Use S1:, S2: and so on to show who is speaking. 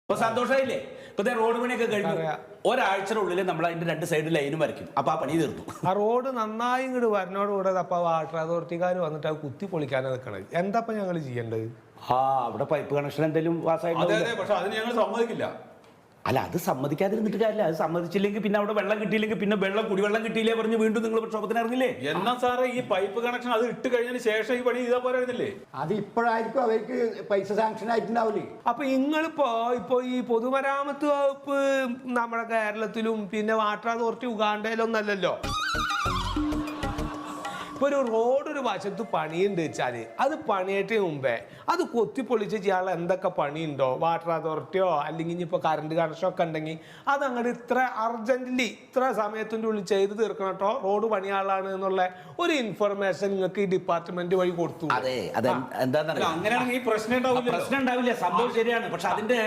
S1: അപ്പൊ സന്തോഷമായില്ലേ? ഇപ്പൊ റോഡ് പണിയൊക്കെ കഴിഞ്ഞു. ഒരാഴ്ചയുടെ ഉള്ളിൽ നമ്മൾ അതിന്റെ രണ്ട് സൈഡ് ലൈനും വരയ്ക്കും. അപ്പൊ ആ പണി തീർന്നു.
S2: ആ റോഡ് നന്നായി ഇങ്ങോട്ട് വരണോടുകൂടെ അപ്പൊ വാട്ടർ അതോറിറ്റിക്കാർ വന്നിട്ട് അത് കുത്തി പൊളിക്കാനാണ് നിൽക്കണത്. എന്താ ഞങ്ങൾ ചെയ്യേണ്ടത്?
S1: അവിടെ പൈപ്പ് കണക്ഷൻ എന്തെങ്കിലും പാസ്സായിട്ട്,
S3: പക്ഷെ അതിന് ഞങ്ങൾ സമ്മതിക്കില്ല.
S1: അല്ല, അത് സമ്മതിക്കാതിരുന്നിട്ട് കാര്യമില്ല. അത് സമ്മതിച്ചില്ലെങ്കിൽ പിന്നെ അവിടെ വെള്ളം കിട്ടിയില്ലെങ്കിൽ പിന്നെ കുടിവെള്ളം കിട്ടിയില്ലേ പറഞ്ഞ് വീണ്ടും നിങ്ങൾ പ്രക്ഷോഭത്തിന് ഇറങ്ങില്ലേ?
S3: എന്നാ സാറേ ഈ പൈപ്പ് കണക്ഷൻ അത് ഇട്ട് കഴിഞ്ഞതിന് ശേഷം ഈ പണി ചെയ്താൽ പോരായിരുന്നില്ലേ?
S4: അത് ഇപ്പോഴായിരിക്കും അവർക്ക് പൈസ സാങ്ഷൻ ആയിട്ടുണ്ടാവില്ലേ.
S2: അപ്പൊ ഇപ്പൊ ഈ പൊതുമരാമത്ത് വകുപ്പ് നമ്മുടെ കേരളത്തിലും പിന്നെ വാട്ടർ അതോറിറ്റി ഉഗാണ്ടയിലൊന്നല്ലല്ലോ. ഇപ്പൊ ഒരു റോഡ് ഒരു വശത്ത് പണിയുണ്ട് വെച്ചാല് അത് പണിയേറ്റ മുമ്പേ അത് കൊത്തിപ്പൊളിച്ച് ചെയ്യാനുള്ള എന്തൊക്കെ പണിയുണ്ടോ, വാട്ടർ അതോറിറ്റിയോ അല്ലെങ്കിൽ ഇനിയിപ്പോൾ കറണ്ട് കണക്ഷനോ ഒക്കെ ഉണ്ടെങ്കിൽ അത് അങ്ങോട്ട് ഇത്ര അർജന്റ്ലി ഇത്ര സമയത്തിൻ്റെ ഉള്ളിൽ ചെയ്ത് തീർക്കണം കേട്ടോ, റോഡ് പണിയാളാണ് എന്നുള്ള ഒരു ഇൻഫർമേഷൻ നിങ്ങൾക്ക് ഈ ഡിപ്പാർട്ട്മെന്റ് വഴി കൊടുത്തു.
S1: അതെ, എന്താണെന്നറിയാം.
S3: അങ്ങനെയാണെങ്കിൽ ഈ പ്രശ്നം ഉണ്ടാവില്ല.
S1: സംഭവം ശരിയാണ്. പക്ഷെ അതിന്റെ